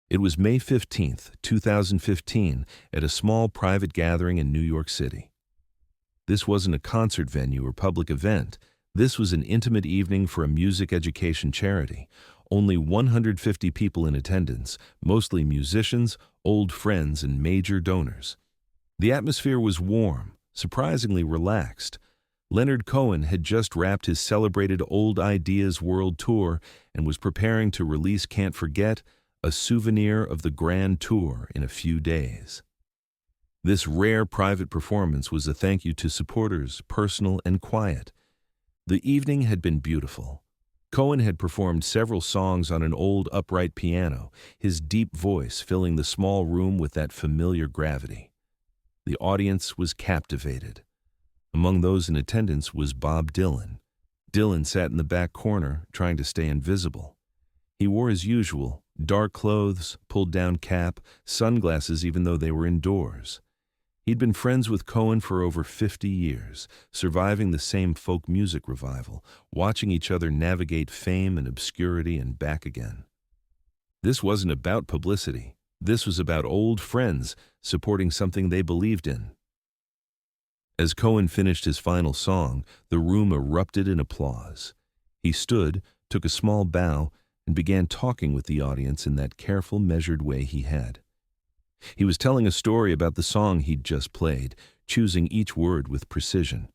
It was May 15th, 2015, at a small private gathering in New York City. This wasn't a concert venue or public event. This was an intimate evening for a music education charity. Only 150 people in attendance, mostly musicians, old friends, and major donors. The atmosphere was warm, surprisingly relaxed. Leonard Cohen had just wrapped his celebrated Old Ideas World Tour and was preparing to release Can't Forget, a souvenir of the grand tour, in a few days. This rare private performance was a thank you to supporters, personal and quiet. The evening had been beautiful. Cohen had performed several songs on an old upright piano, his deep voice filling the small room with that familiar gravity. The audience was captivated. Among those in attendance was Bob Dylan. Dylan sat in the back corner, trying to stay invisible. He wore his usual, dark clothes, pulled-down cap, sunglasses even though they were indoors. He'd been friends with Cohen for over 50 years, surviving the same folk music revival, watching each other navigate fame and obscurity and back again. This wasn't about publicity. This was about old friends supporting something they believed in. As Cohen finished his final song, the room erupted in applause. He stood, took a small bow, and began talking with the audience in that careful, measured way he had. He was telling a story about the song he'd just played, choosing each word with precision.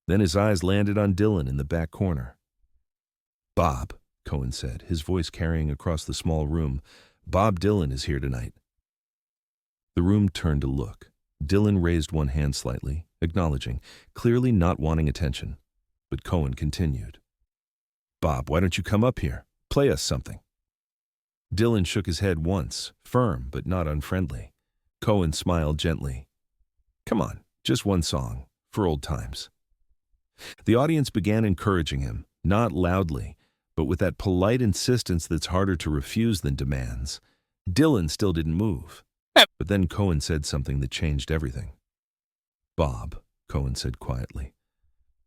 Then his eyes landed on Dylan in the back corner. "Bob," Cohen said, his voice carrying across the small room, "Bob Dylan is here tonight." The room turned to look. Dylan raised one hand slightly, acknowledging, clearly not wanting attention. But Cohen continued. "Bob, why don't you come up here? Play us something." Dylan shook his head once, firm but not unfriendly. Cohen smiled gently. "Come on, just one song, for old times." The audience began encouraging him, not loudly, but with that polite insistence that's harder to refuse than demands. Dylan still didn't move. But then Cohen said something that changed everything. "Bob," Cohen said quietly,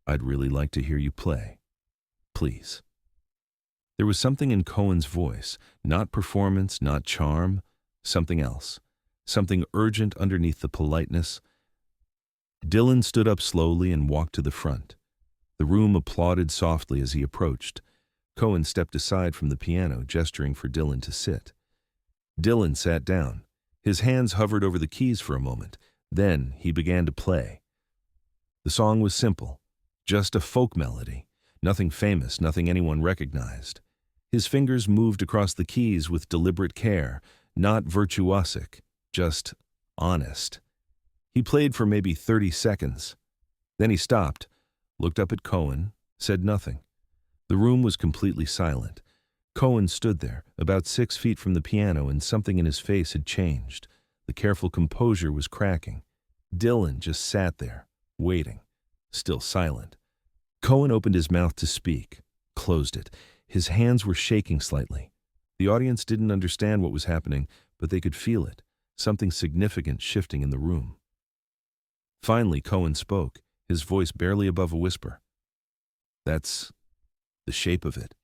"I'd really like to hear you play. Please." There was something in Cohen's voice, not performance, not charm, something else, something urgent underneath the politeness. Dylan stood up slowly and walked to the front. The room applauded softly as he approached. Cohen stepped aside from the piano, gesturing for Dylan to sit. Dylan sat down. His hands hovered over the keys for a moment. Then he began to play. The song was simple, just a folk melody, nothing famous, nothing anyone recognized. His fingers moved across the keys with deliberate care, not virtuosic, just honest. He played for maybe 30 seconds. Then he stopped, looked up at Cohen, said nothing. The room was completely silent. Cohen stood there, about 6 feet from the piano, and something in his face had changed. The careful composure was cracking. Dylan just sat there, waiting, still silent. Cohen opened his mouth to speak, closed it. His hands were shaking slightly. The audience didn't understand what was happening, but they could feel it, something significant shifting in the room. Finally, Cohen spoke, his voice barely above a whisper. "That's the shape of it."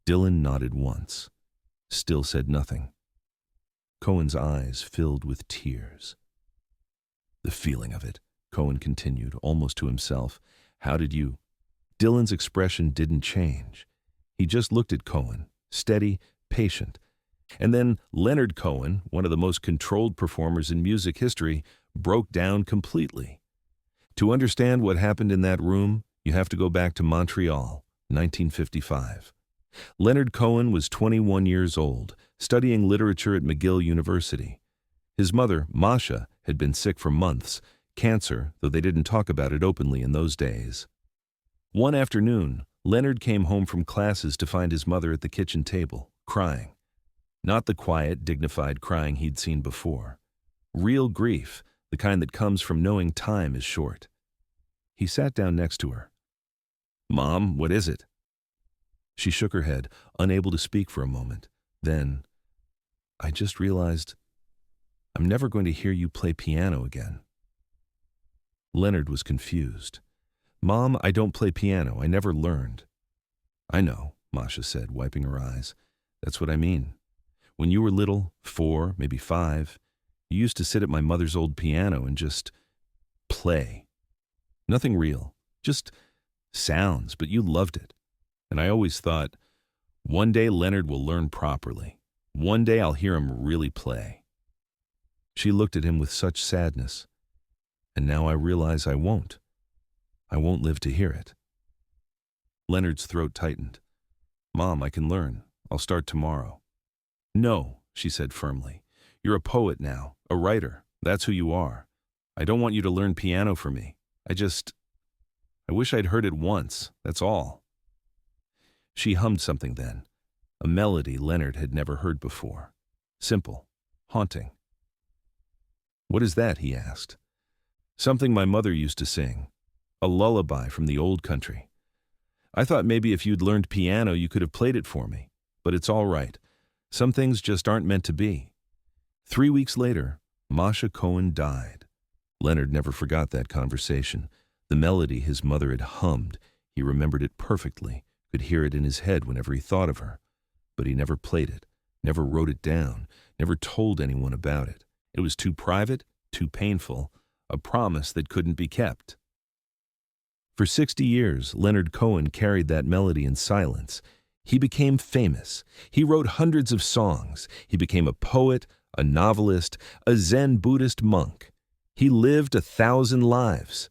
Dylan nodded once, still said nothing. Cohen's eyes filled with tears. "The feeling of it," Cohen continued, almost to himself. "How did you—" Dylan's expression didn't change. He just looked at Cohen, steady, patient. And then Leonard Cohen, one of the most controlled performers in music history, broke down completely. To understand what happened in that room, you have to go back to Montreal, 1955. Leonard Cohen was 21 years old, studying literature at McGill University. His mother, Masha, had been sick for months, cancer, though they didn't talk about it openly in those days. One afternoon, Leonard came home from classes to find his mother at the kitchen table, crying. Not the quiet, dignified crying he'd seen before. Real grief, the kind that comes from knowing time is short. He sat down next to her. "Mom, what is it?" She shook her head, unable to speak for a moment. Then, "I just realized I'm never going to hear you play piano again." Leonard was confused. "Mom, I don't play piano. I never learned." "I know," Masha said, wiping her eyes. "That's what I mean. When you were little, 4, maybe 5, you used to sit at my mother's old piano and just play. Nothing real, just sounds, but you loved it. And I always thought, one day Leonard will learn properly. One day I'll hear him really play. She looked at him with such sadness, and now I realize I won't. I won't live to hear it. Leonard's throat tightened. Mom, I can learn. I'll start tomorrow. No, she said firmly. You're a poet now, a writer. That's who you are. I don't want you to learn piano for me. I wish I'd heard it once, that's all. She hummed something then, a melody Leonard had never heard before. Simple, haunting. What is that, he asked. Something my mother used to sing, a lullaby from the old country. I thought maybe if you'd learned piano you could have played it for me, but it's all right. Some things just aren't meant to be. 3 weeks later, Masha Cohen died. Leonard never forgot that conversation. The melody his mother had hummed, he remembered it perfectly, could hear it in his head whenever he thought of her. But he never played it, never wrote it down, never told anyone about it. It was too private, too painful, a promise that couldn't be kept. For 60 years, Leonard Cohen carried that melody in silence. He became famous. He wrote hundreds of songs. He became a poet, a novelist, a Zen Buddhist monk. He lived 1,000 lives.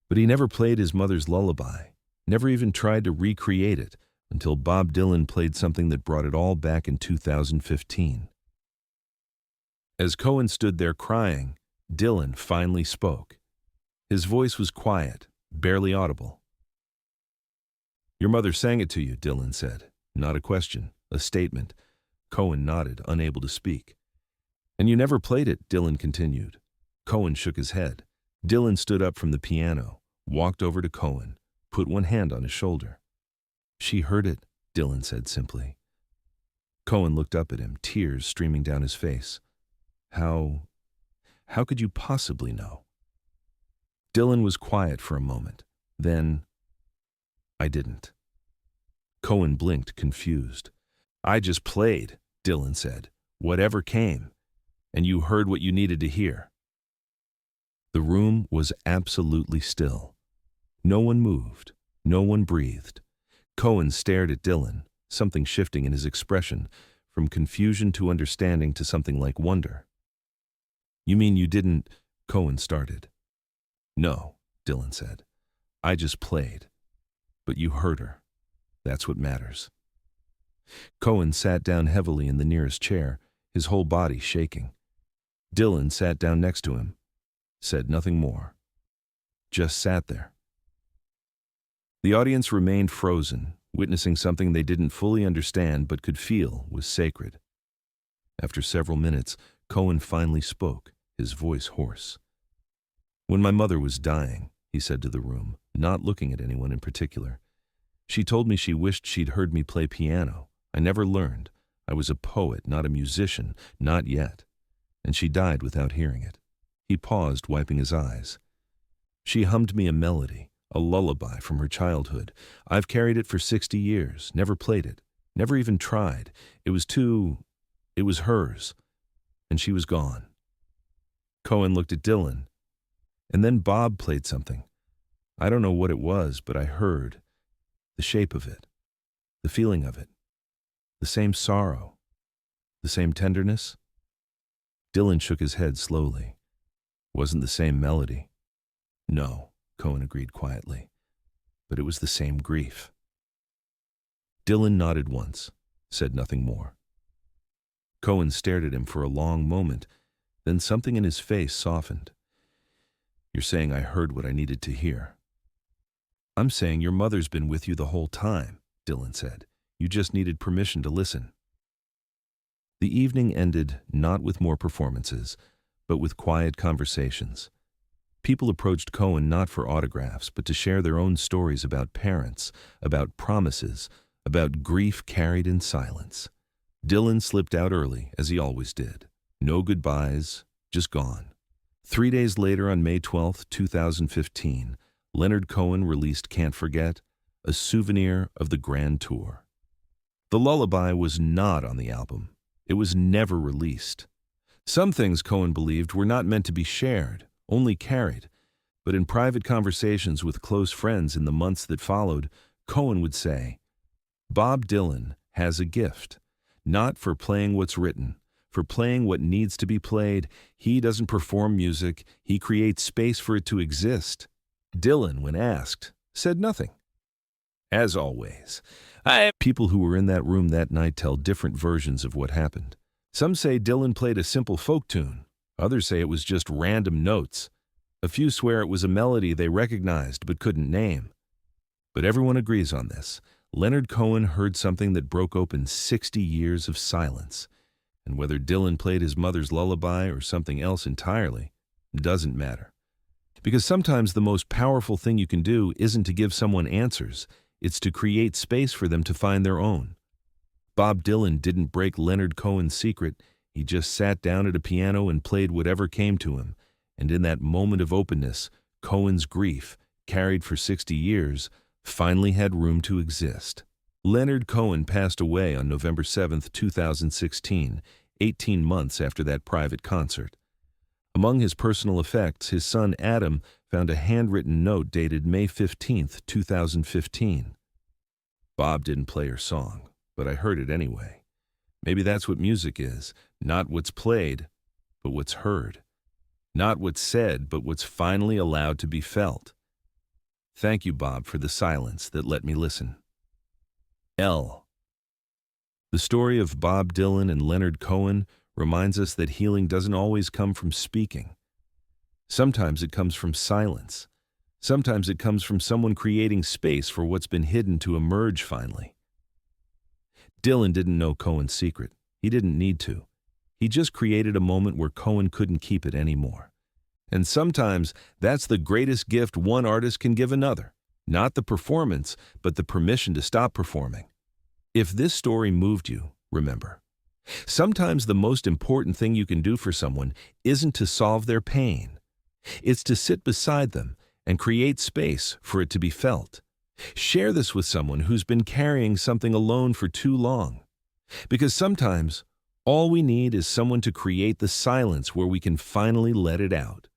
But he never played his mother's lullaby, never even tried to recreate it until Bob Dylan played something that brought it all back in 2015. As Cohen stood there crying, Dylan finally spoke. His voice was quiet, barely audible. Your mother sang it to you, Dylan said. Not a question, a statement. Cohen nodded, unable to speak. And you never played it, Dylan continued. Cohen shook his head. Dylan stood up from the piano, walked over to Cohen, put one hand on his shoulder. She heard it, Dylan said simply. Cohen looked up at him, tears streaming down his face. How could you possibly know? Dylan was quiet for a moment. Then, I didn't. Cohen blinked, confused. I just played, Dylan said. Whatever came. And you heard what you needed to hear. The room was absolutely still. No one moved. No one breathed. Cohen stared at Dylan, something shifting in his expression, from confusion to understanding to something like wonder. You mean you didn't? Cohen started. No, Dylan said. I just played. But you heard her. That's what matters. Cohen sat down heavily in the nearest chair, his whole body shaking. Dylan sat down next to him, said nothing more. Just sat there. The audience remained frozen, witnessing something they didn't fully understand but could feel was sacred. After several minutes, Cohen finally spoke, his voice hoarse. When my mother was dying, he said to the room, not looking at anyone in particular, she told me she wished she'd heard me play piano. I never learned. I was a poet, not a musician, not yet. And she died without hearing it. He paused, wiping his eyes. She hummed me a melody, a lullaby from her childhood. I've carried it for 60 years, never played it, never even tried. It was hers. And she was gone. Cohen looked at Dylan. And then Bob played something. I don't know what it was, but I heard the shape of it, the feeling of it, the same sorrow, the same tenderness. Dylan shook his head slowly. Wasn't the same melody. No, Cohen agreed quietly, but it was the same grief. Dylan nodded once, said nothing more. Cohen stared at him for a long moment, then something in his face softened. You're saying I heard what I needed to hear. I'm saying your mother's been with you the whole time, Dylan said. You just needed permission to listen. The evening ended not with more performances, but with quiet conversations. People approached Cohen not for autographs, but to share their own stories about parents, about promises, about grief carried in silence. Dylan slipped out early, as he always did. No goodbyes, just gone. 3 days later, on May 12, 2015, Leonard Cohen released Can't Forget, a souvenir of the grand tour. The lullaby was not on the album, It was never released. Some things Cohen believed were not meant to be shared, only carried. But in private conversations with close friends in the months that followed, Cohen would say, "Bob Dylan has a gift, not for playing what's written, for playing what needs to be played. He doesn't perform music, he creates space for it to exist." Dylan, when asked, said nothing. As always, people who were in that room that night tell different versions of what happened. Some say Dylan played a simple folk tune. Others say it was just random notes. A few swear it was a melody they recognized but couldn't name. But everyone agrees on this. Leonard Cohen heard something that broke open 60 years of silence. And whether Dylan played his mother's lullaby or something else entirely, doesn't matter. Because sometimes the most powerful thing you can do isn't to give someone answers, it's to create space for them to find their own. Bob Dylan didn't break Leonard Cohen's secret. He just sat down at a piano and played whatever came to him. And in that moment of openness, Cohen's grief, carried for 60 years, finally had room to exist. Leonard Cohen passed away on November 7, 2016, 18 months after that private concert. Among his personal effects, his son Adam found a handwritten note dated May 15, 2015. "Bob didn't play your song, but I heard it anyway. Maybe that's what music is, not what's played, but what's heard. Not what's said, but what's finally allowed to be felt. Thank you, Bob, for the silence that let me listen." L. The story of Bob Dylan and Leonard Cohen reminds us that healing doesn't always come from speaking. Sometimes it comes from silence. Sometimes it comes from someone creating space for what's been hidden to emerge finally. Dylan didn't know Cohen's secret. He didn't need to. He just created a moment where Cohen couldn't keep it anymore. And sometimes that's the greatest gift one artist can give another. Not the performance, but the permission to stop performing. If this story moved you, remember, sometimes the most important thing you can do for someone isn't to solve their pain. It's to sit beside them and create space for it to be felt. Share this with someone who's been carrying something alone for too long. Because sometimes all we need is someone to create the silence where we can finally let it out.